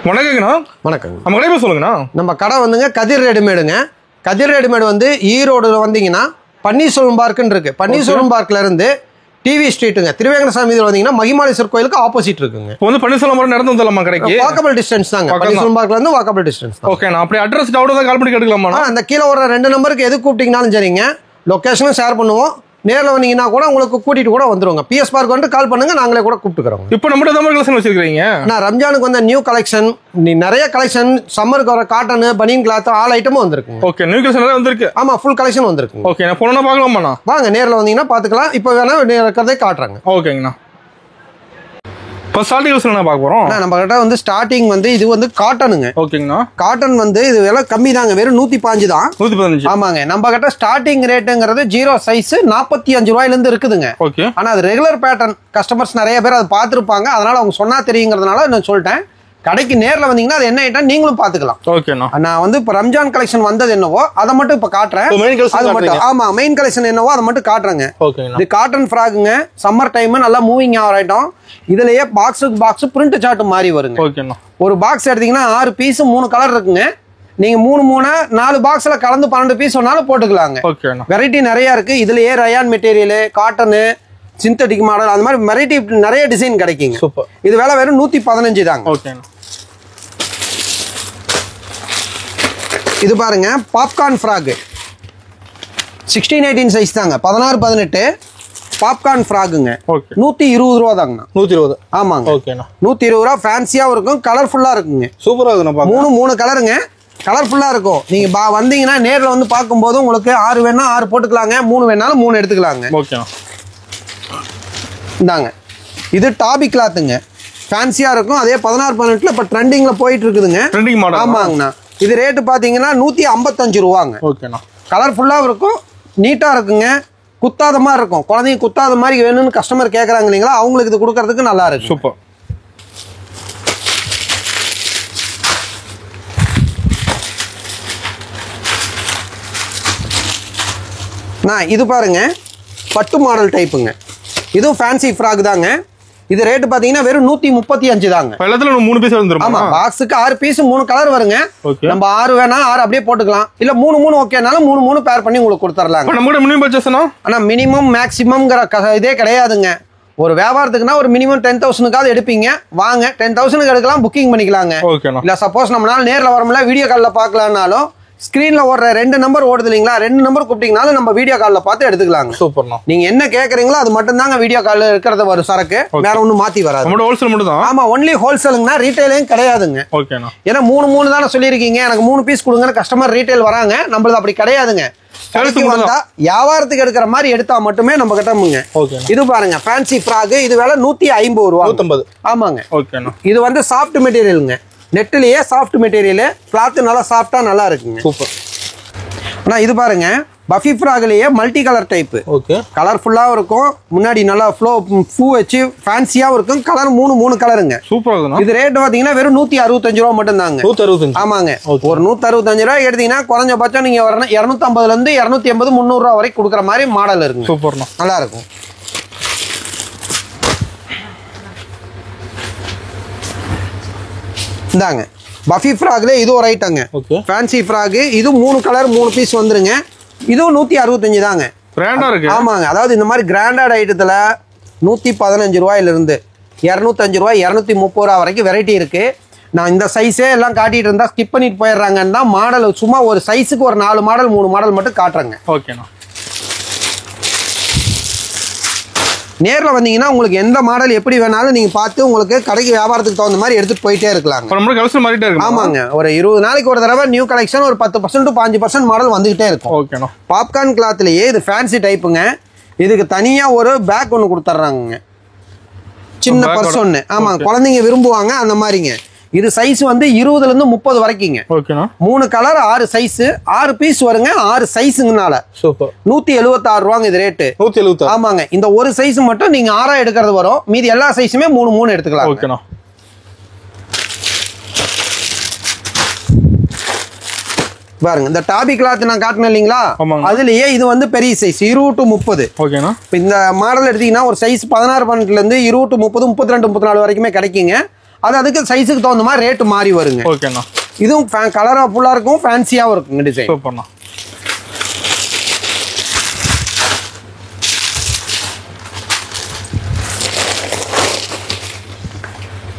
வணக்கங்கண்ணா. வணக்கங்க. நம்ம கடை சொல்லுங்கண்ணா. நம்ம கடை வந்துங்க கதிர் ரெடிமேடுங்க. கதிர் ரெடிமேடு வந்து ஈரோடுல வந்தீங்கன்னா பன்னீர்செல்வம் பார்க்குன்னு இருக்கு. பன்னீர்செல்வம் பார்க்ல இருந்து டிவி ஸ்ட்ரீட்டுங்க, திருவேங்கடசாமி இதில் வந்தீங்கன்னா மகிமாலேஸ்வர் கோயிலுக்கு ஆப்போசிட் இருக்குங்க. இப்போ வந்து பன்னீர்செல்வம் நடந்து வந்துடலாமா கடைக்கு? வாக்கபிள் டிஸ்டன்ஸ் தாங்க. பன்னீர்செல்வம் பார்க்ல இருந்து வாக்கபிள் டிஸ்டன்ஸ் தான். ஓகே, நான் அப்படியே அட்ரஸ் டவுட் தான் கால் பண்ணி கேட்டுக்கலாமா? அந்த கீழே ஒரு 2 நம்பருக்கு எது கூப்பிட்டீங்கனாலும் சரிங்க, லொக்கேஷனும் ஷேர் பண்ணுவோம். நேரில் வந்தீங்கன்னா கூட உங்களுக்கு கூட்டிட்டு கூட வந்துருவாங்க. பிஎஸ் பார்க் வந்து கால் பண்ணுங்க, நாங்களே கூட கூப்பிட்டுக்கிறோம். இப்போ நம்ம தமிழ் கலெக்ஷன் வச்சிருக்கீங்க. நான் ரம்ஜானுக்கு வந்த நியூ கலெக்ஷன், நிறைய கலெக்ஷன், சம்மருக்கு வர காட்டன், பனியன் கிளாத், ஆல் ஐட்டமும் வந்திருக்கு. ஓகே, நியூ கலெக்ஷன் வந்திருக்கு. ஆமா, ஃபுல் கலெக்ஷன் வந்திருக்கு. ஓகே, நான் போனா பார்க்கலாமாண்ணா? வாங்க, நேரில் வந்தீங்கன்னா பார்த்துக்கலாம். இப்போ வேணா இருக்கிறதே காட்டுறாங்க. ஓகேங்கண்ணா. இப்போ ஸ்டார்டிங் கலெக்ஷன் என்ன பார்க்க போறோம்? நம்ம கிட்ட வந்து ஸ்டார்டிங் வந்து இது வந்து காட்டனுங்க. ஓகேங்கண்ணா. காட்டன் வந்து இது விலை கம்மி தாங்க, வெறும் 115 தான். 115. ஆமாங்க. நம்ம கிட்ட ஸ்டார்டிங் ரேட்டுங்கிறது 0 சைஸ் 45 ரூபாயிலிருந்து இருக்குதுங்க. ஓகே. ஆனா அது ரெகுலர் பேட்டர்ன், கஸ்டமர்ஸ் நிறைய பேர் அதை பார்த்துருப்பாங்க, அதனால அவங்க சொன்னா தெரியுங்கிறதுனால நான் சொல்லிட்டேன். கடைக்கு நேரில் வந்தீங்கன்னா அது என்ன ஐட்டம் நீங்களும் பார்த்துக்கலாம். ஓகேண்ணா. நான் வந்து இப்போ ரம்ஜான் கலெக்ஷன் வந்தது என்னவோ அதை மட்டும் இப்போ காட்டுறேன். அது மட்டும், ஆமா, மெயின் கலெக்ஷன் என்னவோ அதை மட்டும் காட்டுறேங்க. இது காட்டன் ஃப்ராக்குங்க, சம்மர் டைம் நல்லா மூவிங் ஆகிற ஐட்டம். இதுலயே பாக்ஸுக்கு பாக்ஸ் பிரிண்ட் சார்ட் மாதிரி வருங்க. ஓகேண்ணா. ஒரு பாக்ஸ் எடுத்தீங்கன்னா 6 பீஸ் 3 கலர் இருக்குங்க. நீங்க 3 4 பாக்ஸ்ல கலந்து 12 பீஸ் ஒன்னாலும் போட்டுக்கலாங்க. வெரைட்டி நிறைய இருக்கு. இதுலயே rayon material, cotton, synthetic model, அந்த மாதிரி வெரைட்டி நிறைய டிசைன் கிடைக்குங்க. சூப்பர். இது விலை வெறும் 115 தாங்க. ஓகேண்ணா. இது பாருங்க, பாப்கார்ன் ஃப்ராக் 16-18 சைஸ் தாங்க, 16-18 பாப்கார்ன் ஃப்ராக்குங்க. 120 ரூபா தாங்கண்ணா. 120. ஆமாங்க. ஓகேண்ணா. 120 ரூபா. ஃபேன்சியாவும் இருக்கும், கலர்ஃபுல்லா இருக்குங்க. சூப்பரா இருக்குண்ணா. 3 கலருங்க, கலர்ஃபுல்லா இருக்கும். நீங்க வந்தீங்கன்னா நேரில் வந்து பார்க்கும்போது உங்களுக்கு 6 வேணா 6 போட்டுக்கலாங்க, 3 வேணாலும் 3 எடுத்துக்கலாங்க. ஓகேண்ணா. இந்தாங்க, இது டாபி கிளாத்துங்க, ஃபேன்சியா இருக்கும். அதே 16-18 இப்போ ட்ரெண்டிங்ல போயிட்டு இருக்குதுங்க. Trending model. ஆமாங்கண்ணா. இது ரேட்டு பார்த்தீங்கன்னா 155 ரூபாங்க. ஓகேண்ணா. கலர்ஃபுல்லாக இருக்கும், நீட்டாக இருக்குங்க, குத்தாத மாதிரி இருக்கும். குழந்தைங்க குத்தாத மாதிரி வேணும்னு கஸ்டமர் கேட்குறாங்க இல்லைங்களா, அவங்களுக்கு இது கொடுக்கறதுக்கு நல்லா இருக்கு. சூப்பர். இது பாருங்க, பட்டு மாடல் டைப்புங்க. இதுவும் ஃபேன்சி ஃப்ராக் தாங்க. இது ரேட்டு பாத்தீங்கன்னா வெறும் 135 தாங்க. எல்லாத்துல 3 பீஸ் வந்துரும். ஆமா, பாக்ஸுக்கு 6 பீஸ் 3 கலர் வருங்க. நம்ம 6 வேணா 6 அப்படியே போட்டுக்கலாம், இல்ல 3 ஓகேனாலும் 3 பேர் பண்ணி உங்களுக்கு கொடுத்துறலாங்க. நம்ம மினிமம் பர்ச்சேஸ்னா ஆனா மினிமம் மேக்ஸிமம்ங்கற இதே கிடையாதுங்க. ஒரு வியாபாரத்துக்குனா ஒரு மினிமம் 10,000க்காவது எடுப்பீங்க. வாங்க, 10,000க்கு எடுக்கலாம், புக்கிங் பண்ணிக்கலாங்க. இல்ல சப்போஸ் நம்மளால நேர்ல வர முடியல, வீடியோ கால்ல பார்க்கலாம்னாலும் ஸ்கிரீன்ல ஓடுற 2 நம்பர் ஓடுது இல்லீங்களா, 2 நம்பர் கூப்பிட்டீங்கனாலும் நம்ம வீடியோ கால்ல பார்த்து எடுத்துக்கலாங்க. சூப்பர்ண்ணா. நீங்க என்ன கேக்குறீங்களோ அது மட்டும் தாங்க வீடியோ கால்ல இருக்கிறது வரும் சரக்கு, வேற ஒண்ணும் மாத்தி வராது. நம்ம ஹோல்சேல் மட்டும் தான். ஆமா, ஒன்லி ஹோல்சேலுங்கனா, ரீட்டைலும் கிடையாதுங்க. ஓகேண்ணா. ஏன்னா 3 தானே சொல்லியிருக்கீங்க, எனக்கு 3 பீஸ் கொடுங்கன்னு கஸ்டமர் ரீட்டைல் வராங்க. நம்மளது அப்படி கிடையாதுங்க. வந்தா வியாபாரத்துக்கு எடுக்கிற மாதிரி எடுத்தா மட்டுமே நம்ம கிட்டமுங்க. இது பாருங்க, ஃபேன்சி ஃப்ராக். இது விலை 150 ரூபா. 150. ஆமாங்க. ஓகேண்ணா. இது வந்து சாஃப்ட் மெட்டீரியலுங்க, நெட்லயே சாஃப்ட் மெட்டீரியல், கிளாத் நல்லா சாஃப்டா நல்லா இருக்குங்க. சூப்பர். ஆனா இது பாருங்க, பஃபி ஃப்ராக்லயே மல்டி கலர் டைப். ஓகே. கலர்ஃபுல்லாவும் இருக்கும், முன்னாடி நல்லா பூ வச்சு ஃபேன்சியாவும் இருக்கும். கலர் 3 கலருங்க. சூப்பரா இருக்குண்ணா. இது ரேட் பாத்தீங்கன்னா வெறும் 165 ரூபா மட்டும் தாங்க. 165. ஆமாங்க. ஒரு 165 ரூபாய் எடுத்தீங்கன்னா குறைஞ்சபட்சம் நீங்க 250 இருந்து 280 300 ரூபா வரைக்கும் கொடுக்குற மாதிரி மாடல் இருக்குங்க. சூப்பர்ண்ணா. நல்லா இருக்கும். இந்தாங்க, பஃபி ஃப்ராக்ல இது ஒரு ஐட்டங்க. Fancy frock. இது 3 கலர் 3 பீஸ் வந்துருங்க. இதுவும் 165 தாங்க. கிராண்டா இருக்கு. ஆமாங்க. அதாவது இந்த மாதிரி கிராண்டட் ஐட்டத்துல 115 ரூபாயிலிருந்து 205 ரூபாய் 230 ரூபா வரைக்கும் வெரைட்டி இருக்கு. நான் இந்த சைஸே எல்லாம் காட்டிட்டு இருந்தா ஸ்கிப் பண்ணிட்டு போயிடுறாங்கன்னா மாடல் சும்மா ஒரு சைஸுக்கு ஒரு 4 மாடல் 3 மாடல் மட்டும் காட்டுறேங்க. ஓகேண்ணா. நேர்ல வந்தீங்கன்னா உங்களுக்கு எந்த மாடல் எப்படி வேணாலும் நீங்க பார்த்து உங்களுக்கு கடைக்கு வியாபாரத்துக்கு தகுந்த மாதிரி எடுத்துட்டு போயிட்டே இருக்கலாங்க. ஆமாங்க. ஒரு 20 நாளைக்கு ஒரு தடவை நியூ கலெக்ஷன் ஒரு 10% to 5% மாடல் வந்துகிட்டே இருக்கும். பாப்கார்ன் கிளாத்லயே இது ஃபேன்சி டைப்புங்க. இதுக்கு தனியா ஒரு பேக் ஒன்று கொடுத்துட்றாங்க, சின்ன பர்ஸ் ஒன்று. ஆமா, குழந்தைங்க விரும்புவாங்க அந்த மாதிரிங்க. இது சைஸ் வந்து 20ல இருந்து 30 வரைக்குங்க. 3 கலர் 6 சைஸ், 6 பீஸ் வருங்க. 6 சைஸுங்கனால 176 ரூபாங்க இது ரேட்டு. 176. ஆமாங்க. இந்த ஒரு சைஸ் மட்டும் நீங்க 6 எடுக்கிறது வரும், மீதி எல்லா சைஸுமே 3 எடுத்துக்கலாம். பாருங்க, இந்த டாபி கிளாத் நான் காட்டினேன் இல்லீங்களா, அதுலயே இது வந்து பெரிய சைஸ் 20 to 30. ஓகேண்ணா. இந்த மாடல் எடுத்தீங்கன்னா ஒரு சைஸ் 16-12 இருந்து 20 to 30 32 34 வரைக்குமே கிடைக்குங்க. அது அதுக்கு சைஸுக்கு தகுந்த மாதிரி ரேட் மாறி வருங்க. ஓகேண்ணா. இதுவும் கலரா ஃபுல்லா இருக்கும், ஃபேன்சியாவும் இருக்குங்க டிசைன். சூப்பர்ண்ணா.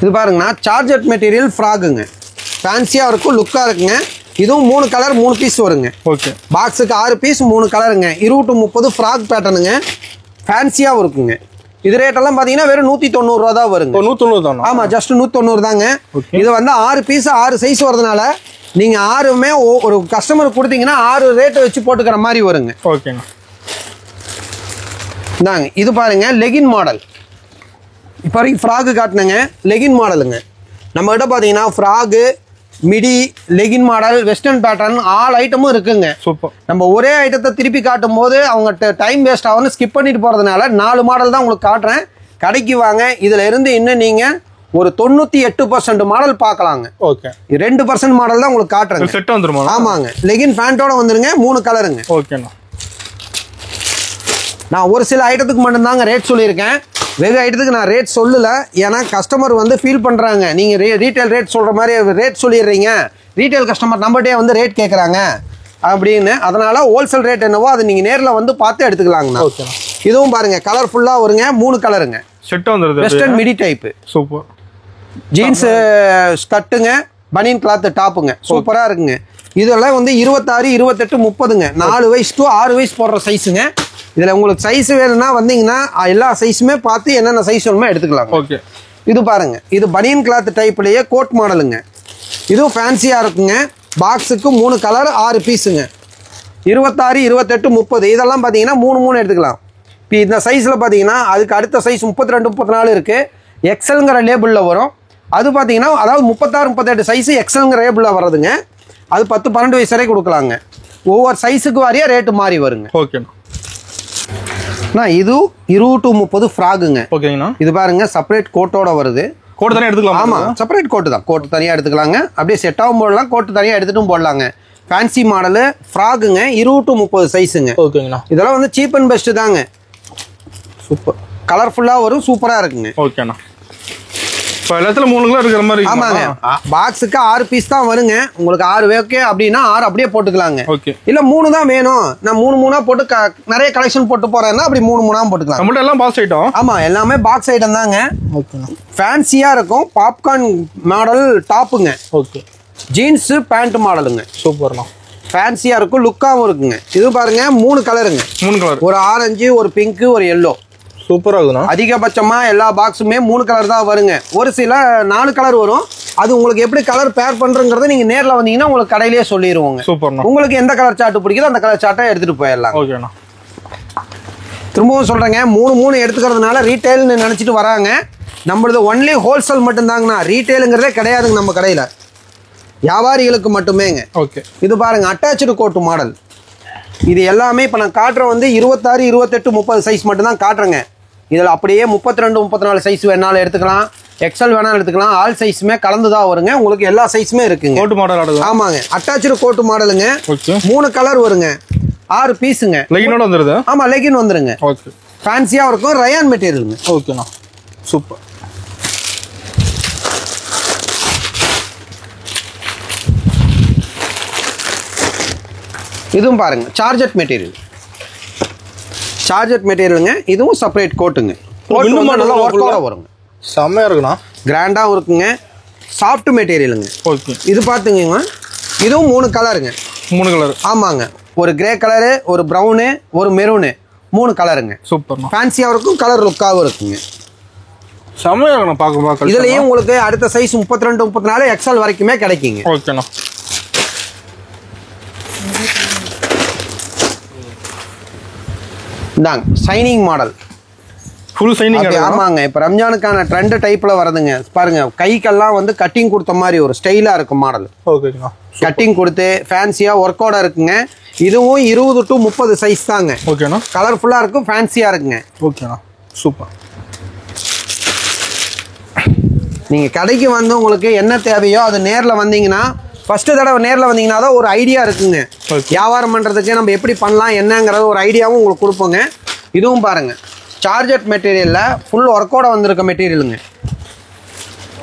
இது பாருங்கண்ணா சார்ஜட் மெட்டீரியல் ஃப்ராகுங்க, ஃபேன்சியா இருக்கும், லுக்கா இருக்குங்க. இதுவும் 3 கலர் 3 பீஸ் வருங்க. ஓகே. பாக்ஸுக்கு 6 பீஸ் 3 கலருங்க. 20 to 30 ஃப்ராக் பேட்டர்னுங்க, ஃபேன்சியாவும் இருக்குங்க. இது ரேட்டெல்லாம் பார்த்தீங்கன்னா வெறும் 190 ரூபா தான் வருங்க. 190 தானே? ஆமாம், ஜஸ்ட் 190 தாங்க. இது வந்து 6 பீஸ் 6 சைஸ் வரதுனால நீங்கள் 6மே ஒரு கஸ்டமருக்கு கொடுத்தீங்கன்னா 6 ரேட்டை வச்சு போட்டுக்கிற மாதிரி வருங்க. ஓகேங்க. இந்தாங்க இது பாருங்க லெகின் மாடல். இப்போ வரைக்கும் ஃப்ராகு காட்டினங்க, லெகின் மாடலுங்க. நம்மகிட்ட பார்த்தீங்கன்னா frock, midi, legging model, western pattern all ஐட்டமும் இருக்குங்க. சூப்பர். நம்ம ஒரே ஐட்டத்தை திருப்பி காட்டும் போது அவங்க டைம் வேஸ்ட் ஆகும்னு ஸ்கிப் பண்ணிட்டு போறதுனால 4 மாடல் தான் உங்களுக்கு காட்டுறேன். கடைக்கு வாங்க, இதுல இருந்து இன்னும் நீங்க ஒரு 98% மாடல் பார்க்கலாங்க. ஓகே. 2% மாடல் தான் உங்களுக்கு காட்டுறேன். செட் வந்துருமா? ஆமாங்க, லெகின் பேண்டோட வந்துருங்க, 3 கலருங்க. ஓகேண்ணா. நான் ஒரு சில ஐட்டத்துக்கு மட்டும்தாங்க ரேட் சொல்லியிருக்கேன், வெகு ஐட்டத்துக்கு நான் ரேட் சொல்லல. ஏன்னா கஸ்டமர் வந்து ஃபீல் பண்றாங்க, நீங்க ரீட்டைல் ரேட் சொல்ற மாதிரி ரேட் சொல்லிடுறீங்க, ரீட்டைல் கஸ்டமர் நம்மகிட்டே வந்து ரேட் கேட்குறாங்க அப்படின்னு. அதனால ஹோல்சேல் ரேட் என்னவோ அதை நீங்க நேரில் வந்து பார்த்து எடுத்துக்கலாங்கண்ணா. இதுவும் பாருங்க கலர்ஃபுல்லா வருங்க, 3 கலருங்க. செட் வந்துருது, western midi type. Super. Jeans ஸ்கட்டுங்க, பனியன் கிளாத் டாப்புங்க, சூப்பரா இருக்குங்க. இதெல்லாம் வந்து 26, 28, 30ங்க. 4 வயசு to 6 வயசு போடுற சைஸுங்க. இதுல உங்களுக்கு சைஸ் வேணும்னா வந்தீங்கன்னா எல்லா சைஸுமே பார்த்து என்னென்ன சைஸ் வேணுமோ எடுத்துக்கலாம். ஓகே. இது பாருங்க, இது பனியன் கிளாத் டைப்லயே கோட் மாடலுங்க. இதுவும் ஃபேன்சியா இருக்குங்க. பாக்ஸுக்கு 3 கலர் 6 பீஸுங்க. 26, 28, 30 இதெல்லாம் பார்த்தீங்கன்னா 3 எடுத்துக்கலாம். இப்போ இந்த சைஸில் பார்த்தீங்கன்னா அதுக்கு அடுத்த சைஸ் 32, 34 இருக்கு. எக்ஸல்ங்கிற லேபிளில் வரும். அது பார்த்தீங்கன்னா அதாவது 36, 38 சைஸ் எக்ஸல்ங்கிற லேபிளில் வர்றதுங்க. அது 10, 12 வயசு வரை கொடுக்கலாங்க. ஒவ்வொரு சைஸுக்கு வாரியா ரேட்டு மாறி வருங்க. ஓகேண்ணா. இது 20 to 30 ஃப்ராகுங்க. ஓகேங்கண்ணா. இது பாருங்க செப்பரேட் கோட்டோட வருது. கோட் தனியாக எடுத்துக்கலாம். ஆமாம், செப்பரேட் கோட்டு தான். கோட்டு தனியாக எடுத்துக்கலாங்க, அப்படியே செட்டாகவும் போடலாம், கோட்டு தனியாக எடுத்துட்டும் போடலாங்க. ஃபேன்சி மாடலு ஃப்ராகுங்க, 20 to 30 சைஸுங்க. ஓகேங்கண்ணா. இதெல்லாம் வந்து சீப் அண்ட் பெஸ்ட்டு தாங்க. சூப்பர் கலர்ஃபுல்லாக வரும், சூப்பராக இருக்குங்க. ஓகேண்ணா. இப்போ எல்லாத்துல 3 கலர் இருக்கிற மாதிரி. ஆமாங்க, பாக்ஸுக்கு 6 பீஸ் தான் வருங்க. உங்களுக்கு 6 வேக்கே அப்படின்னா 6 அப்படியே போட்டுக்கலாங்க. ஓகே. இல்ல 3 தான் வேணும், நான் 3 போட்டு நிறைய கலெக்ஷன் போட்டு போறேன்னா அப்படி 3 போட்டுக்கலாம். நம்மள்ட்ட எல்லாம் பாக்ஸ் ஐட்டம். ஆமா, எல்லாமே பாக்ஸ் ஐட்டம் தாங்க. ஓகேண்ணா. ஃபேன்சியா இருக்கும், பாப்கார்ன் மாடல் டாப்புங்க. ஓகே. ஜீன்ஸ் பேண்ட் மாடலுங்க. சூப்பர்ண்ணா. ஃபேன்சியா இருக்கும், லுக்காவும் இருக்குங்க. இது பாருங்க 3 கலருங்க. 3 கலர், ஒரு ஆரஞ்சு, ஒரு பிங்க், ஒரு எல்லோ. சூப்பரா இருக்குண்ணா. அதிகபட்சமா எல்லா பாக்ஸுமே 3 கலர் தான் வருங்க. ஒரு சில 4 கலர் வரும். அது உங்களுக்கு எப்படி கலர் பேர் பண்றங்கிறத நீங்க நேர்ல வந்தீங்கன்னா உங்களுக்கு கடையிலேயே சொல்லிடுவோங்க. சூப்பர்ண்ணா. உங்களுக்கு எந்த கலர் சார்ட் பிடிக்குதோ அந்த கலர் சார்ட்டை எடுத்துட்டு போயிடலாம். ஓகேண்ணா. திரும்பவும் சொல்றேங்க, 3 எடுத்துக்கிறதுனால ரீட்டைல்னு நினைச்சிட்டு வராங்க. நம்மளது ஒன்லி ஹோல்சேல் மட்டும்தாங்கண்ணா, ரீட்டைலுங்கிறதே கிடையாதுங்க நம்ம கடையில, வியாபாரிகளுக்கு மட்டுமேங்க. ஓகே. இது பாருங்க அட்டாச்சு கோட்டு மாடல். இது எல்லாமே இப்போ நான் காட்டுற வந்து 26, 28, 30 சைஸ் மட்டும் தான் காட்டுறேங்க. இதில் அப்படியே 32, 34 சைஸ் வேணாலும் எடுத்துக்கலாம், எக்ஸல் வேணாலும் எடுத்துக்கலாம். ஆல் சைஸுமே கலந்து தான் வருங்க. உங்களுக்கு எல்லா சைஸுமே இருக்குங்க. கோட்டு மாடல். ஆமாங்க, அட்டாச்சு கோட்டு மாடலுங்க. 3 கலர் வருங்க, 6 பீஸுங்க. லெகினோட வந்துருது. ஆமா, லெகின் வந்துருங்க. ஓகே. ஃபேன்சியா இருக்கும், ரயான் மெட்டீரியலுங்க. ஓகேண்ணா. சூப்பர். இதுவும் பாருங்க சார்ஜட் மெட்டீரியல். சார்ஜட் மெட்டீரியலுங்க. இதுவும் செப்பரேட் கோட்டுங்க. நல்லா ஒர்க்கோட வருங்க. செம்மையா இருக்குண்ணா. கிராண்டாகவும் இருக்குங்க. சாஃப்ட் மெட்டீரியலுங்க. ஓகே. இது பார்த்துங்க, இதுவும் 3 கலருங்க. 3 கலர். ஆமாங்க, ஒரு கிரே கலரு, ஒரு ப்ரௌனு, ஒரு மெரூனு, 3 கலருங்க. சூப்பர். ஃபேன்சியாகவும் இருக்கும், கலர் லுக்காகவும் இருக்குங்க. செம்மையா இருக்குண்ணா பார்க்க. இதுலயும் உங்களுக்கு அடுத்த சைஸ் 32, 34 எக்ஸல் வரைக்குமே கிடைக்குங்க. ஓகேண்ணா. இந்தாங்க ஷைனிங் மாடல், ஃபுல் ஷைனிங். ஆமாங்க, இப்போ ரம்ஜானுக்கான ட்ரெண்ட் டைப்ல வருதுங்க. பாருங்க கைக்கெல்லாம் வந்து கட்டிங் கொடுத்த மாதிரி ஒரு ஸ்டைலா இருக்கும் மாடல். ஓகேங்களா. கட்டிங் கொடுத்து ஃபேன்சியா ஒர்க்கோட இருக்குங்க. இதுவும் 20 to 30 சைஸ் தாங்க. ஓகேண்ணா. கலர்ஃபுல்லா இருக்கும், ஃபேன்சியா இருக்குங்க. ஓகேண்ணா. சூப்பர். நீங்க கடைக்கு வந்து உங்களுக்கு என்ன தேவையோ அது நேர்ல வந்தீங்கன்னா, ஃபர்ஸ்ட் தடவை நேரில் வந்தீங்கன்னா தான் ஒரு ஐடியா இருக்குங்க. வியாபாரம் பண்ணுறதுக்கு நம்ம எப்படி பண்ணலாம் என்னங்கிறது ஒரு ஐடியாவும் உங்களுக்கு கொடுப்போங்க. இதுவும் பாருங்கள் சார்ஜட் மெட்டீரியலில் ஃபுல் ஒர்க்கோட வந்திருக்க மெட்டீரியலுங்க.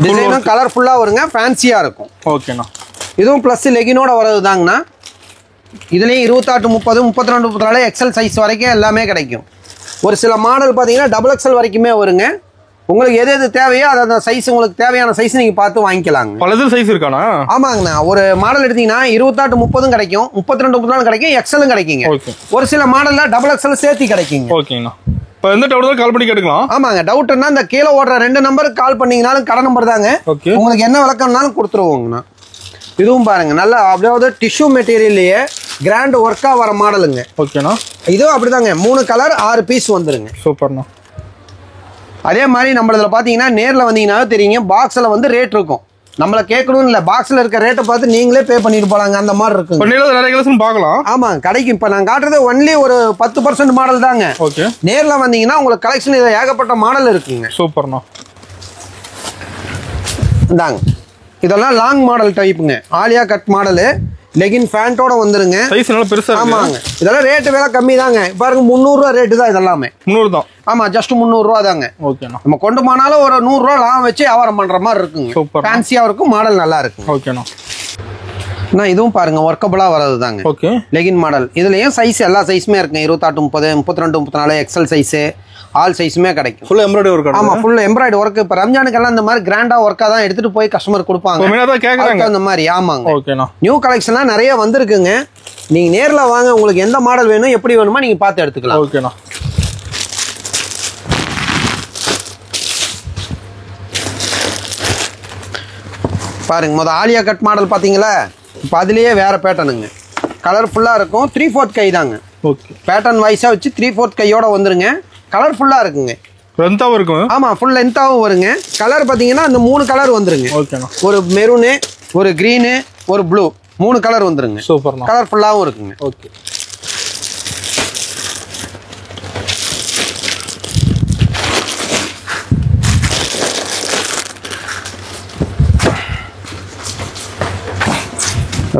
டிசைனும் கலர்ஃபுல்லா வருங்க, ஃபேன்சியா இருக்கும். ஓகேண்ணா. இதுவும் ப்ளஸ் லெகினோட வரது தாங்கண்ணா. இதுலேயும் 28, 30, 32, 34 எக்ஸல் சைஸ் வரைக்கும் எல்லாமே கிடைக்கும். ஒரு சில மாடல் பார்த்தீங்கன்னா டபுள் எக்ஸல் வரைக்குமே வருங்க. உங்களுக்கு எது எது தேவையோ அந்த சைஸ், உங்களுக்கு தேவையான சைஸ் நீங்கள் பார்த்து வாங்கிக்கலாங்க. பல சைஸ் இருக்காண்ணா? ஆமாங்கண்ணா. ஒரு மாடல் எடுத்தீங்கன்னா 28, 30 கிடைக்கும், 32, 34 கிடைக்கும், எக்ஸலும் கிடைக்குங்க. ஒரு சில மாடலில் டபுள் எக்ஸல் சேர்த்து கிடைக்குங்க. ஓகேங்கண்ணா. இப்போ எந்த டவுட் கால் பண்ணி கேட்டுக்கலாம். ஆமாங்க. டவுட்னா இந்த கீழே ஓடுற 2 நம்பருக்கு கால் பண்ணீங்கனாலும் கடை நம்பர் தாங்க. உங்களுக்கு என்ன விளக்கம்னாலும் கொடுத்துருவோங்கண்ணா. இதுவும் பாருங்க, நல்லா அப்படியே டிஷ்யூ மெட்டீரியல்லையே கிராண்ட் ஒர்க்கா வர மாடலுங்க. ஓகேண்ணா. இதுவும் அப்படிதாங்க. 3 கலர் 6 பீஸ் வந்துருங்க. சூப்பர்ண்ணா. அதே மாதிரி நம்மளதுல பாத்தீங்கன்னா நேரில் வந்தீங்கன்னா தெரியுங்க, பாக்ஸ்ல வந்து ரேட் இருக்கும். நம்மள கேட்கணும் இல்ல, பாக்ஸ்ல இருக்க ரேட்டை பார்த்து நீங்களே பே பண்ணிட்டு போலாங்க. அந்த மாதிரி இருக்கு. நிறைய கலெக்ஷன் பார்க்கலாம். ஆமா, கடைக்கு இப்ப நான் காட்டுறது ஒன்லி ஒரு 10% மாடல் தாங்க. ஓகே. நேர்ல வந்தீங்கன்னா உங்களுக்கு கலெக்ஷன் இதுல ஏகப்பட்ட மாடல் இருக்குங்க. சூப்பர்ண்ணா. இந்தாங்க, இதெல்லாம் லாங் மாடல் டைப்புங்க. ஆலியா கட் மாடலு, லெகின் ஃபேண்டோட வந்துருங்க. சைஸ் நல்லா பெருசா இருக்கு. ஆமாங்க. இதெல்லாம் ரேட் விலை கம்மி தாங்க. பாருங்க 300 ரூபா ரேட்டு தான் இதெல்லாமே. 300 தான். ஆமா, ஜஸ்ட் 300 ரூபா தாங்க. ஓகேண்ணா. நம்ம கொண்டு போனாலும் ஒரு 100 ரூபா லாபம் வச்சு வியாபாரம் பண்ற மாதிரி இருக்குங்க. சூப்பர். ஃபேன்சியா இருக்கும், மாடல் நல்லா இருக்கு. ஓகேண்ணா. இதுவும் பாருங்க ஒர்க்கபிளா வரது தாங்க. ஓகே. Legging model. இதுலயும் சைஸ் எல்லா சைஸுமே இருக்குங்க. 28, 30, 32, 34 எக்ஸல் சைஸ் ஆல் சைஸுமே கிடைக்கும். Full embroidery work. ஆமா, ஃபுல் எம்ப்ராய்டரி ஒர்க். இப்ப ரம்ஜானுக்கு எல்லாம் இந்த மாதிரி கிராண்டா ஒர்க்கா தான் எடுத்துட்டு போய் கஸ்டமர் கொடுப்பாங்க. அந்த மாதிரி. ஆமாங்க. ஓகேண்ணா. நியூ கலெக்ஷன்லாம் நிறைய வந்திருக்குங்க. நீங்க நேர்ல வாங்க, உங்களுக்கு எந்த மாடல் வேணும், எப்படி வேணுமா நீங்க பார்த்து எடுத்துக்கலாம். ஓகேண்ணா. பாருங்க, முதல் ஆலியா கட் மாடல் பாத்தீங்களா? இப்போ அதுலயே வேற பேட்டர்னுங்க. கலர்ஃபுல்லா இருக்கும். 3/4 கை தாங்க. ஓகே. பேட்டர்ன் வைஸா வச்சு 3/4 கையோட வந்துருங்க. கலர்ஃபுல்லா இருக்குங்க. லென்த்தாவும் இருக்கும். ஆமா, ஃபுல் லென்த்தாவும் வருங்க. கலர் பாத்தீங்கன்னா அந்த 3 கலர் வந்துருங்க. ஓகேண்ணா. ஒரு மெரூனு, ஒரு கிரீனு, ஒரு ப்ளூ, 3 கலர் வந்துருங்க. சூப்பர்ண்ணா. கலர்ஃபுல்லாவும் இருக்குங்க. ஓகே.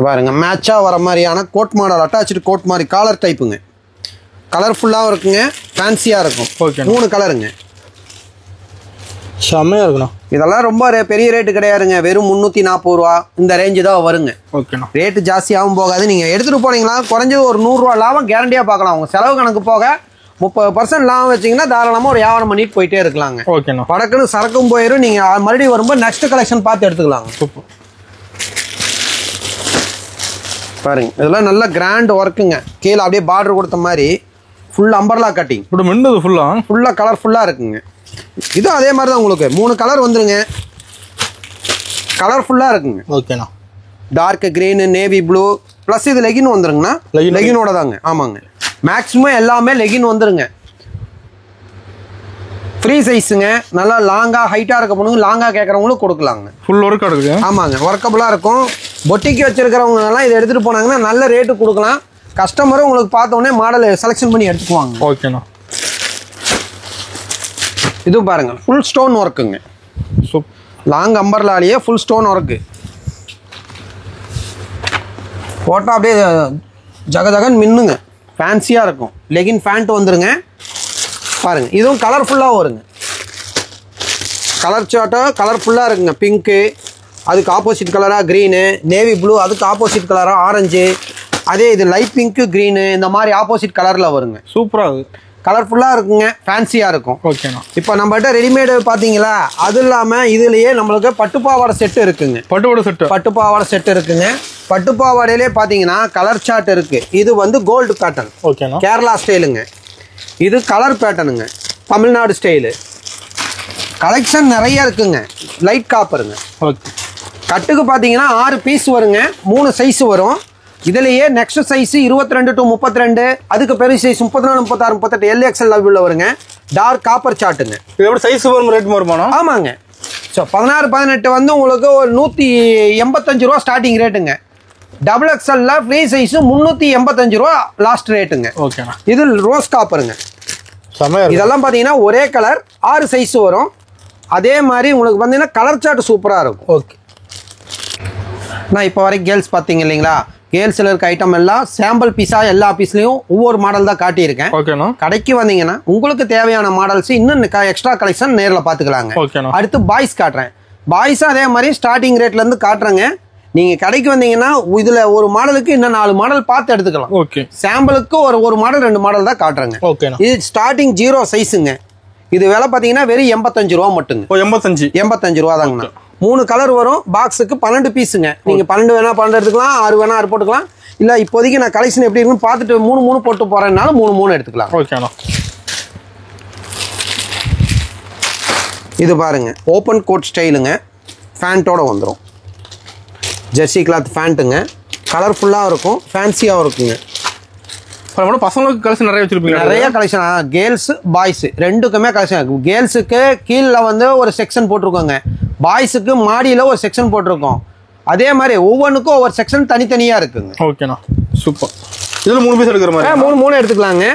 பாருங்க, மேட்சா வர மாதிரியான கோட் மாடல், அட்டாச்சு கோட் மாதிரி காலர் டைப்புங்க. கலர்ஃபுல்லாகவும் இருக்குங்க, ஃபேன்சியாக இருக்கும். ஓகே. 3 கலருங்க. செம்மையாக இருக்குண்ணா. இதெல்லாம் ரொம்ப பெரிய ரேட்டு கிடையாதுங்க. வெறும் 340 ரூபா இந்த ரேஞ்சு தான் வருங்க. ஓகேண்ணா. ரேட்டு ஜாஸ்தியாகவும் போகாது. நீங்கள் எடுத்துகிட்டு போனீங்களா குறைஞ்சது ஒரு 100 ரூபா லாபம் கேரண்டியாக பார்க்கலாம். உங்கள் செலவு கணக்கு போக 30% லாபம் வச்சிங்கன்னா தாராளமாக ஒரு வியாபாரம் பண்ணிட்டு போயிட்டே இருக்கலாங்க. ஓகேண்ணா. படக்குன்னு சரக்கும் போயிடும். நீங்கள் மறுபடியும் வரும்போது நெக்ஸ்ட் கலெக்ஷன் பார்த்து எடுத்துக்கலாங்க. சூப்பர். பாருங்க, இதெல்லாம் நல்ல கிராண்ட் ஒர்க்குங்க. கீழே அப்படியே பார்டர் கொடுத்த மாதிரி ஃபுல் அம்பர்லா கட்டிங். ஃபுல்லாக கலர்ஃபுல்லாக இருக்குங்க. இதுவும் அதே மாதிரி தான். உங்களுக்கு 3 கலர் வந்துருங்க. கலர்ஃபுல்லாக இருக்குங்க. ஓகேண்ணா. Dark green, navy blue, plus இது லெகின் வந்துருங்கண்ணா. லெகினோட தாங்க. ஆமாங்க. மேக்ஸிமம் எல்லாமே லெகின் வந்துருங்க. ஃப்ரீ சைஸுங்க. நல்லா லாங்காக ஹைட்டாக இருக்க பொண்ணுங்க, லாங்காக கேட்குறவங்களும் கொடுக்கலாங்க. ஃபுல் ஒர்க் இருக்குது. ஆமாங்க, ஒர்க்கபுளாக இருக்கும். பொட்டிக்கு வச்சிருக்கிறவங்கலாம் இதை எடுத்துகிட்டு போனாங்கன்னா நல்ல ரேட்டு கொடுக்கலாம். கஸ்டமரும் உங்களுக்கு பார்த்தோன்னே மாடல் செலெக்ஷன் பண்ணி எடுத்துக்குவாங்க. ஓகேண்ணா. இது பாருங்க, ஃபுல் ஸ்டோன் ஒர்க்குங்க. லாங் அம்பர்லாலேயே ஃபுல் ஸ்டோன் ஒர்க்கு போட்டால் அப்படியே ஜகஜகன் மின்னுங்க. ஃபேன்சியாக இருக்கும். லெகின் ஃபேண்ட் வந்துருங்க. பாருங்க, இதுவும் கலர்ஃபுல்லாக வருங்க. கலர் சார்ட்டோ கலர்ஃபுல்லாக இருக்குங்க. பிங்க்கு, அதுக்கு ஆப்போசிட் கலராக க்ரீனு, நேவி ப்ளூ, அதுக்கு ஆப்போசிட் கலராக ஆரஞ்சு, அதே இது லைட் பிங்க்கு, க்ரீனு, இந்த மாதிரி ஆப்போசிட் கலரில் வருங்க. சூப்பராக கலர்ஃபுல்லாக இருக்குங்க. ஃபேன்சியாக இருக்கும். ஓகேண்ணா. இப்போ நம்மகிட்ட ரெடிமேடு பார்த்தீங்களா? அது இல்லாமல் இதுலேயே நம்மளுக்கு பட்டுப்பாவாடை செட்டு இருக்குங்க. பட்டுப்பாவாடை செட்டு இருக்குங்க. பட்டுப்பாவாடையிலே பார்த்தீங்கன்னா கலர் சார்ட் இருக்கு. இது வந்து கோல்டு பேட்டர்ன். ஓகேண்ணா. கேரளா ஸ்டைலுங்க. இது கலர் பேட்டர்னுங்க. தமிழ்நாடு ஸ்டைலு. கலெக்ஷன் நிறைய இருக்குங்க. லைட் காப்பருங்க. ஓகே. கட்டுக்கு பார்த்தீங்கன்னா 6 பீஸ் வருங்க. 3 சைஸ் வரும். இதுலேயே நெக்ஸ்ட் சைஸ் 22 to 32, அதுக்கு பெரிய சைஸ் 34, 36, 38 LXL லெவலில் வருங்க. டார்க் காப்பர் சார்ட்டுங்க. இது எப்படி சைஸ் வரும், ரேட் வருமானம்? ஆமாங்க. ஸோ 16, 18 வந்து உங்களுக்கு ஒரு 185 ரூபா ஸ்டார்டிங் ரேட்டுங்க. டபுள் எக்ஸ்எல்ல ஃப்ரீ சைஸ் 385 ரூபா லாஸ்ட் ரேட்டுங்க. ஓகேண்ணா. இது ரோஸ் காப்பருங்க. இதெல்லாம் பார்த்தீங்கன்னா ஒரே கலர் 6 சைஸ் வரும். அதே மாதிரி உங்களுக்கு பார்த்தீங்கன்னா கலர் சார்ட் சூப்பராக இருக்கும். ஓகே. நான் இப்போ வரைக்கும் கேர்ள்ஸ் பார்த்தீங்க இல்லைங்களா? கேர்ள்ஸில் இருக்க ஐட்டம் எல்லாம் சாம்பிள் பீஸாக எல்லா பீஸ்லையும் ஒவ்வொரு மாடல் தான் காட்டியிருக்கேன். ஓகேண்ணா. கடைக்கு வந்தீங்கன்னா உங்களுக்கு தேவையான மாடல்ஸ் இன்னும் எக்ஸ்ட்ரா கலெக்ஷன் நேரில் பார்த்துக்கலாங்க. ஓகேண்ணா. அடுத்து பாய்ஸ் காட்டுறேன். பாய்ஸும் அதே மாதிரி ஸ்டார்டிங் ரேட்லேருந்து காட்டுறேங்க. நீங்கள் கடைக்கு வந்தீங்கன்னா இதில் ஒரு மாடலுக்கு இன்னும் 4 மாடல் பார்த்து எடுத்துக்கலாம். ஓகே. சாம்பிளுக்கு ஒரு மாடல் 2 மாடல் தான் காட்டுறேங்க. ஓகே. இது ஸ்டார்டிங் 0 சைஸுங்க. இது விலை பார்த்தீங்கன்னா வெறும் 85 ரூபா மட்டுங்க. 85 ரூபா தாங்கண்ணா. 3 கலர் வரும். பாக்ஸுக்கு 12 பீஸுங்க. நீங்கள் 12 வேணா 12 எடுத்துக்கலாம், 6 வேணா 6 போட்டுக்கலாம். இல்லை இப்போதைக்கு நான் கலெக்ஷன் எப்படி இருக்குன்னு பார்த்துட்டு 3 போட்டு போகிறேன்னாலும் 3 எடுத்துக்கலாம். ஓகேண்ணா. இது பாருங்க, ஓப்பன் கோட் ஸ்டைலுங்க, ஃபேண்ட்டோட வந்துடும். ஜெர்சி கிளாத் ஃபேண்ட்டுங்க, கலர்ஃபுல்லாக இருக்கும், ஃபேன்சியாகவும் இருக்குங்க. பசங்களுக்கு கலெக்ஷன் நிறைய வச்சிருப்பீங்க. நிறைய கலெக்ஷன், கேர்ள்ஸ் பாய்ஸ் ரெண்டுக்குமே கலெக்ஷன் இருக்கும். கேர்ள்ஸுக்கு கீழே வந்து ஒரு செக்ஷன் போட்டிருக்கோங்க, பாய்ஸுக்கு மாடியில் ஒரு செக்ஷன் போட்டிருக்கோம். அதே மாதிரி ஒவ்வொன்றுக்கும் ஒவ்வொரு செக்ஷன் தனித்தனியாக இருக்குங்க. ஓகேண்ணா, சூப்பர். இதில் 3 பீஸ் எடுக்கிற மாதிரி 3 எடுத்துக்கலாங்க.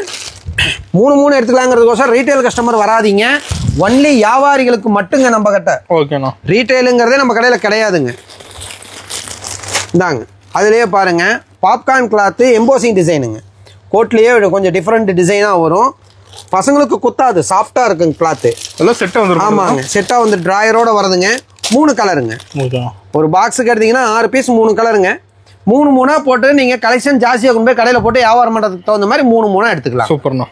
3 எடுத்துக்கலாங்கிறதுக்கோசரம் ரீட்டைல் கஸ்டமர் வராதிங்க. ஒன்லி வியாபாரிகளுக்கு மட்டுங்க நம்ம கிட்ட. ஓகேண்ணா. ரீட்டைலுங்கிறதே நம்ம கடையில் கிடையாதுங்க. இந்தாங்க, அதுலேயே பாருங்க, பாப்கார்ன் கிளாத்து எம்போசிங் டிசைனுங்க. கோட்லேயே கொஞ்சம் டிஃப்ரெண்ட் டிசைனாக வரும். பசங்களுக்கு குத்தாது, சாஃப்டாக இருக்குங்க கிளாத்து. எல்லாம் செட்டாக வந்துடும். ஆமாங்க, செட்டாக வந்து ட்ராயரோட வருதுங்க. 3 கலருங்க. ஒரு பாக்ஸுக்கு எடுத்தீங்கன்னா 6 பீஸ் 3 கலருங்க. 3 போட்டு நீங்கள் கலெக்ஷன் ஜாஸ்தியாக கொண்டு போய் கடையில் போட்டு வியாபாரம் பண்ணுறதுக்கு தகுந்த மாதிரி 3 எடுத்துக்கலாம். சூப்பர்ண்ணா.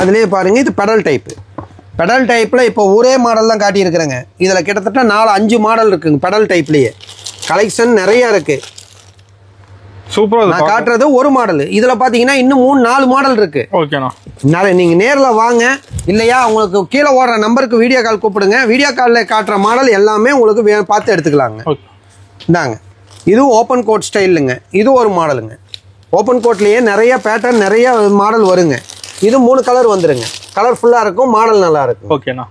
அதுலேயே பாருங்க, இது பெடல் டைப்பு. பெடல் டைப்பில் இப்போ ஒரே மாடல் தான் காட்டியிருக்கிறேங்க. இதில் கிட்டத்தட்ட 4-5 மாடல் இருக்குங்க. பெடல் டைப்லேயே கலெக்ஷன் நிறைய இருக்குது. சூப்பராக நான் காட்டுறது ஒரு மாடல். இதில் பார்த்தீங்கன்னா இன்னும் 3-4 மாடல் இருக்குது. ஓகேண்ணா. நீங்கள் நேரில் வாங்க, இல்லையா உங்களுக்கு கீழே ஓடுற நம்பருக்கு வீடியோ கால் கூப்பிடுங்க. வீடியோ காலில் காட்டுற மாடல் எல்லாமே உங்களுக்கு பார்த்து எடுத்துக்கலாங்க. இந்தாங்க, இதுவும் ஓப்பன் கோட் ஸ்டைலுங்க. இது ஒரு மாடலுங்க. ஓப்பன் கோட்லேயே நிறைய பேட்டர்ன், நிறைய மாடல் வருங்க. இது 3 கலர் வந்துருங்க. கலர்ஃபுல்லாக இருக்கும், மாடல் நல்லா இருக்கும். ஓகேண்ணா.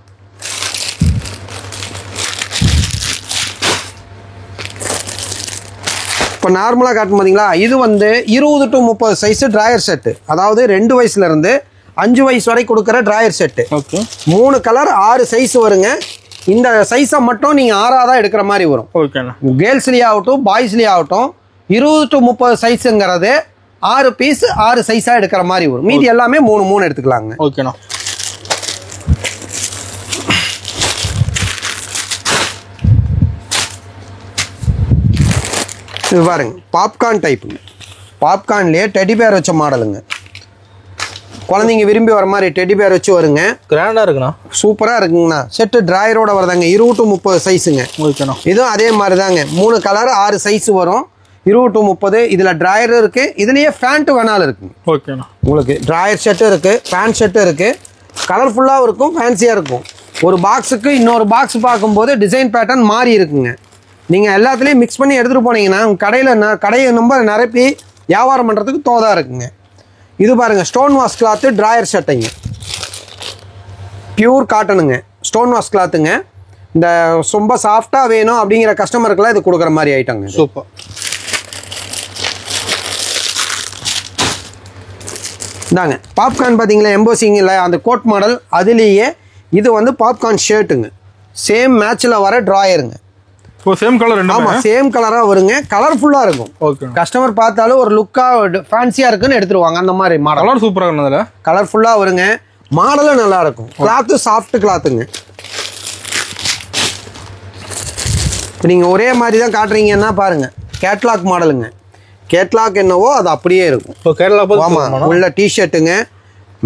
இப்போ நார்மலாக காட்டும் பார்த்தீங்களா, இது வந்து 20 to 30 சைஸு ட்ராயர் செட்டு. அதாவது 2 வயசுலேருந்து 5 வயசு வரை கொடுக்குற drawer set. Okay. 3 colour 6 size வருங்க. இந்த சைஸை மட்டும் நீங்கள் 6ஆக தான் எடுக்கிற மாதிரி வரும். ஓகேண்ணா. கேர்ள்ஸ்லேயே ஆகட்டும், பாய்ஸ்லேயே ஆகட்டும், 20 to 30 சைஸுங்கிறது 6 பீஸ் 6 சைஸாக எடுக்கிற மாதிரி வரும். மீதி எல்லாமே 3 எடுத்துக்கலாங்க. ஓகேண்ணா. இது பாருங்க, பாப்கார்ன் டைப்புங்க. பாப்கார்ன்லேயே டெடி பேர் வச்ச மாடலுங்க. குழந்தைங்க விரும்பி வர மாதிரி டெடி பேர் வச்சு வருங்க. கிராண்டாக இருக்குண்ணா, சூப்பராக இருக்குங்கண்ணா. செட்டு ட்ராயரோட வருதாங்க. 20 to 30 சைஸுங்க. ஓகேண்ணா. இதுவும் அதே மாதிரி தாங்க. 3 கலர் 6 சைஸ் வரும். 20 to 30. இதில் ட்ராயர் இருக்குது. இதுலேயே ஃபேண்ட்டு வேணாலும் இருக்குங்க. ஓகேண்ணா. உங்களுக்கு ட்ராயர் செட்டு இருக்குது, பேண்ட் செட்டு இருக்குது. கலர்ஃபுல்லாகவும் இருக்கும், ஃபேன்சியாக இருக்கும். ஒரு பாக்ஸுக்கு இன்னொரு பாக்ஸ் பார்க்கும்போது டிசைன் பேட்டர்ன் மாறி இருக்குங்க. நீங்கள் எல்லாத்துலேயும் மிக்ஸ் பண்ணி எடுத்துகிட்டு போனீங்கன்னா உங்கள் கடையை ரொம்ப நிரப்பி வியாபாரம் பண்ணுறதுக்கு தோதாக இருக்குங்க. இது பாருங்கள், ஸ்டோன் வாஷ் கிளாத்து ட்ராயர் ஷர்ட்டுங்க. பியூர் காட்டனுங்க, ஸ்டோன் வாஷ் கிளாத்துங்க. இந்த ரொம்ப சாஃப்டாக வேணும் அப்படிங்கிற கஸ்டமருக்கெல்லாம் இது கொடுக்குற மாதிரி ஐட்டங்க. சூப்பர். இந்தாங்க, பாப்கார்ன் பார்த்தீங்களா, எம்போசிங் இல்லை அந்த கோட் மாடல். அதுலேயே இது வந்து பாப்கார்ன் ஷர்ட்டுங்க. சேம் மேட்சில் வர ட்ராயருங்க. Same colour. ஆமாம், சேம் கலராக வருங்க. கலர்ஃபுல்லாக இருக்கும். ஓகே. கஸ்டமர் பார்த்தாலும் ஒரு லுக்காக ஃபேன்சியாக இருக்குன்னு எடுத்துருவாங்க. அந்த மாதிரி மாடல். கலர் சூப்பராக இருக்கும். கலர்ஃபுல்லாக வருங்க. மாடலும் நல்லா இருக்கும். கிளாத்து சாஃப்ட் கிளாத்துங்க. இப்போ நீங்கள் ஒரே மாதிரி தான் காட்டுறீங்கன்னா பாருங்கள், கேட்லாக் மாடலுங்க. கேட்லாக் என்னவோ அது அப்படியே இருக்கும். ஆமாம், உள்ள டிஷர்ட்டுங்க.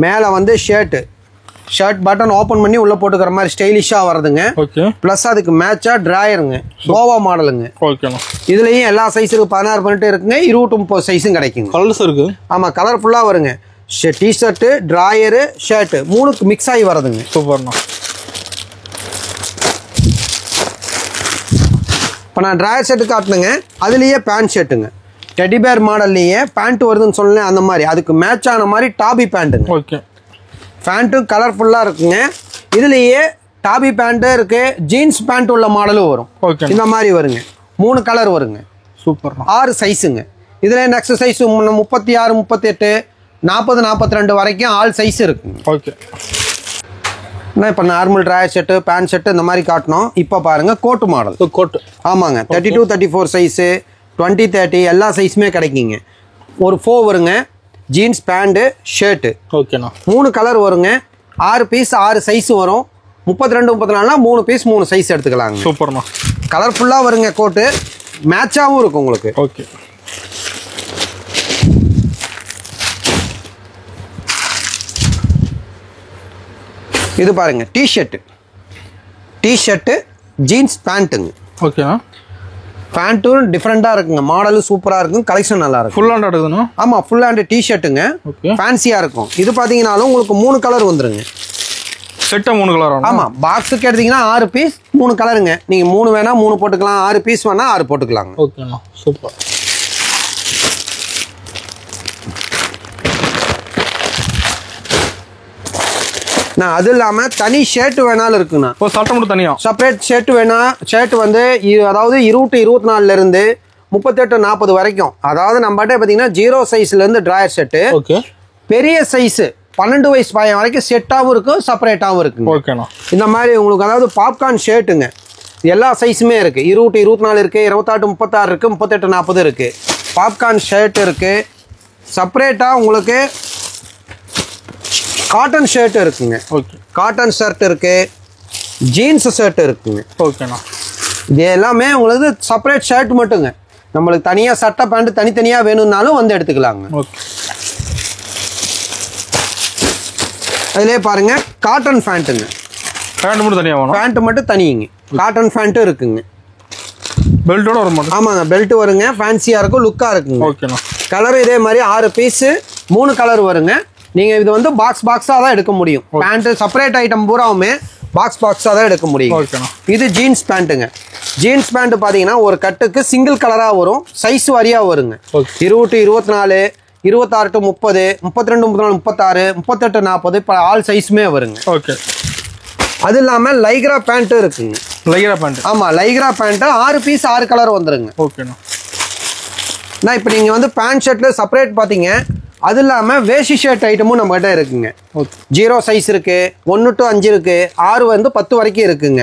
மேலே வந்து ஷர்ட் பட்டன் ஓப்பன் பண்ணி உள்ளே போட்டுக்கிற மாதிரி ஸ்டைலிஷாக வருதுங்க. ஓகே. ப்ளஸ் அதுக்கு மேட்சாக ட்ராயருங்க. கோவா மாடலுங்க. ஓகேண்ணா. இதுலேயும் எல்லா சைஸுக்கு 16 பண்ணிட்டு இருக்குங்க. 20 to 30 சைஸும் கிடைக்குங்க. கலர்ஸ் இருக்குது. ஆமாம், கலர்ஃபுல்லாக வருங்க. டிஷர்ட்டு, ட்ராயரு, ஷர்ட்டு 3க்கு மிக்ஸ் ஆகி வருதுங்க. சூப்பர்ண்ணா. இப்போ நான் ட்ராயர் ஷர்ட்டு காட்டினுங்க. அதுலேயே பேண்ட் ஷர்ட்டுங்க. டெடி பேர் மாடல்லையே பேண்ட் வருதுன்னு சொன்னேன். அந்த மாதிரி அதுக்கு மேட்ச் ஆன மாதிரி டாபி பேண்ட்டுங்க. ஓகே. பேண்ட்டும் கலர்ஃபுல்லாக இருக்குங்க. இதுலேயே டாபி பேண்ட்டு இருக்குது, ஜீன்ஸ் பேண்ட் உள்ள மாடலும் வரும். ஓகே. இந்த மாதிரி வருங்க. 3 கலர் வருங்க. சூப்பர். 6 சைஸுங்க. இதில் நெக்ஸ்ட் சைஸ் 36, 38, 40, 42 வரைக்கும் ஆல் சைஸ் இருக்குங்க. ஓகே. இப்போ normal drawer shirt, pant shirt இந்த மாதிரி காட்டணும். இப்போ பாருங்கள், கோட்டு மாடல். கோட்டு. ஆமாங்க, 32, 34 சைஸு, 20, 30 எல்லா சைஸுமே கிடைக்குங்க. ஒரு 4 வருங்க. Jeans pant shirt. ஓகேண்ணா. 3 கலர் வருங்க. 6 பீஸ் 6 சைஸ் வரும். 32 34னா 3 பீஸ் 3 சைஸ் எடுத்துக்கலாங்க. சூப்பர்ண்ணா. கலர்ஃபுல்லா வருங்க. கோட்டு மேட்சாவும் இருக்கும் உங்களுக்கு. ஓகே. இது பாருங்க டி-ஷர்ட் ஜீன்ஸ் பேண்ட்டுங்க. ஓகேண்ணா. பேண்ட்டும் டிஃப்ரெண்டாக இருக்குங்க. மாடலும் சூப்பராக இருக்கும். கலெக்ஷன் நல்லா இருக்கும். ஃபுல் ஹேண்ட் எடுக்கணும். ஆமாம், ஃபுல் ஹேண்ட் டி-ஷர்ட்டுங்க. ஃபேன்சியாக இருக்கும். இது பார்த்தீங்கன்னாலும் உங்களுக்கு 3 கலர் வந்துருங்க. செட்டாக 3 கலர். ஆமாம், பாக்ஸுக்கு எடுத்தீங்கன்னா 6 பீஸ் 3 கலருங்க. நீங்கள் 3 வேணால் 3 போட்டுக்கலாம், 6 பீஸ் வேணால் 6 போட்டுக்கலாங்க. ஓகேண்ணா, சூப்பர். நான் அது இல்லாமல் தனி ஷர்ட் வேணாலும் இருக்குண்ணா. இப்போ சட்டை மட்டும் தனியாக செப்பரேட் ஷர்ட் வேணா. ஷர்ட் வந்து அதாவது 24லேருந்து 38-40 வரைக்கும். அதாவது நம்மகிட்ட பார்த்தீங்கன்னா 0 சைஸ்லேருந்து ட்ராயர் ஷர்ட்டு. ஓகே. பெரிய சைஸு 12 வயசு பையன் வரைக்கும் செட்டாகவும் இருக்கும், செப்பரேட்டாகவும் இருக்குங்க. ஓகேண்ணா. இந்த மாதிரி உங்களுக்கு அதாவது பாப்கார்ன் ஷர்ட்டுங்க. எல்லா சைஸுமே இருக்குது. 20-24 இருக்குது, 28-36 இருக்குது, 38-40 இருக்குது. பாப்கார்ன் ஷர்ட் இருக்குது. செப்பரேட்டாக உங்களுக்கு காட்டன் ஷர்ட் இருக்குங்க. ஓகே. காட்டன் ஷர்ட் இருக்குது, ஜீன்ஸ் ஷர்ட் இருக்குங்க. ஓகேண்ணா. இது எல்லாமே உங்களுக்கு செப்பரேட் ஷர்ட் மட்டுங்க. நம்மளுக்கு தனியாக சட்டை பேண்ட் தனித்தனியாக வேணும்னாலும் வந்து எடுத்துக்கலாங்க. ஓகே. அதிலே பாருங்க காட்டன் பேண்ட்டுங்க. பேண்ட் மட்டும் தனியாக வேணும். பேண்ட் மட்டும் தனிங்க. காட்டன் பேண்ட்டும் இருக்குங்க. பெல்ட்டோட வர மாட்டேன். ஆமாங்க, பெல்ட் வருங்க. ஃபேன்சியாக இருக்கும், லுக்காக இருக்குங்க. ஓகேண்ணா. கலர் இதே மாதிரி 6 பீஸு 3 கலர் வருங்க. நீங்கள் இது வந்து பாக்ஸாக தான் எடுக்க முடியும். பேண்ட்டு செப்பரேட் ஐட்டம் பூராவுமே பாக்ஸாக தான் எடுக்க முடியும். ஓகேண்ணா. இது ஜீன்ஸ் பேண்ட்டுங்க. ஜீன்ஸ் பேண்ட் பார்த்தீங்கன்னா ஒரு கட்டுக்கு சிங்கிள் கலராக வரும். சைஸ் வாரியாக வருங்க. 20-24, 26-30, 32-34, 36, 38-40 இப்போ ஆல் சைஸுமே வருங்க. ஓகே. அது இல்லாமல் லைக்ரா பேண்ட்டும் இருக்குங்க. Lycra pant. ஆமாம், லைக்ரா பேண்ட்டு 6 பீஸ் 6 கலர் வந்துருங்க. ஓகேண்ணா. நான் இப்போ நீங்கள் வந்து பேண்ட் ஷர்ட்டில் செப்பரேட் பார்த்தீங்க. அது இல்லாமல் வேஷ்டி ஷர்ட் ஐட்டமும் நம்மகிட்ட இருக்குங்க. 0 சைஸ் இருக்குது, 1 to 5 இருக்குது, 6 வந்து 10 வரைக்கும் இருக்குங்க.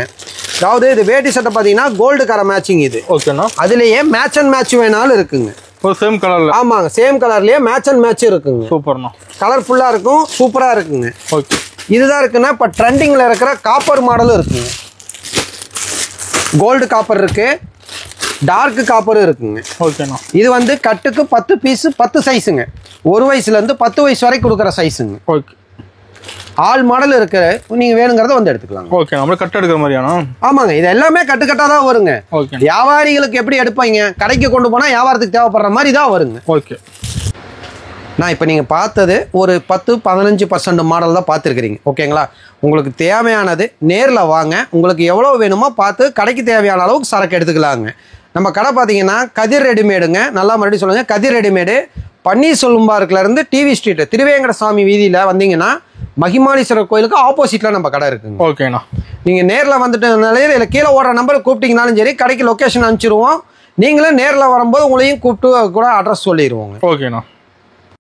அதாவது இது வேட்டி சட்டை பார்த்தீங்கன்னா கோல்டு கலர் மேட்சிங் இது. ஓகேண்ணா. அதுலேயே மேட்ச் அண்ட் மேட்ச் வேணாலும் இருக்குங்க. சேம் கலரில். ஆமாங்க, சேம் கலர்லேயே மேட்ச் அண்ட் மேட்ச் இருக்குங்க. சூப்பர்ண்ணா. கலர்ஃபுல்லாக இருக்கும், சூப்பராக இருக்குங்க. ஓகே. இதுதான் இருக்குன்னா இப்போ ட்ரெண்டிங்கில் இருக்கிற காப்பர் மாடலும் இருக்குங்க. கோல்டு காப்பர் இருக்குது, டார்க் காப்பரும் இருக்குங்க. ஓகேண்ணா. இது வந்து கட்டுக்கு 10 பீஸு 10 சைஸுங்க. 1 வயசுலேருந்து 10 வயசு வரைக்கும் கொடுக்குற சைஸுங்க. ஓகே. ஆல் மாடல் இருக்கு. நீங்கள் வேணுங்கிறத வந்து எடுத்துக்கலாம். ஓகே. நம்மள கட் எடுக்கிற மாதிரியானா? ஆமாங்க, இது எல்லாமே கட்டுக்கட்டாக தான் வருங்க. ஓகே. வியாபாரிகளுக்கு எப்படி எடுப்பாங்க, கடைக்கு கொண்டு போனால் வியாபாரத்துக்கு தேவைப்படுற மாதிரி தான் வருங்க. ஓகே. நான் இப்போ நீங்கள் பார்த்தது ஒரு 10-15% மாடல் தான் பார்த்துருக்குறீங்க. ஓகேங்களா? உங்களுக்கு தேவையானது நேரில் வாங்க. உங்களுக்கு எவ்வளோ வேணுமோ பார்த்து கடைக்கு தேவையான அளவுக்கு சரக்கு எடுத்துக்கலாங்க. நம்ம கடை பார்த்தீங்கன்னா கதிர் ரெடிமேடுங்க. நல்லா மறுபடியும் சொல்லுங்கள், கதிர் ரெடிமேடு. பன்னீர்செல்வம் பார்க்லேருந்து டிவி ஸ்ட்ரீட் திருவேங்கட சாமி வீதியில் வந்தீங்கன்னா மகிமாலீஸ்வரர் கோயிலுக்கு ஆப்போசிட்டில் நம்ம கடை இருக்குங்க. ஓகேண்ணா. நீங்கள் நேரில் வந்துட்டு இல்லை கீழே ஓடுற நம்பருக்கு கூப்பிட்டீங்கனாலும் சரி, கடைக்கு லொக்கேஷன் அனுப்பிச்சிடுவோம். நீங்களும் நேரில் வரும்போது உங்களையும் கூப்பிட்டு கூட அட்ரஸ் சொல்லிடுவோங்க. ஓகேண்ணா.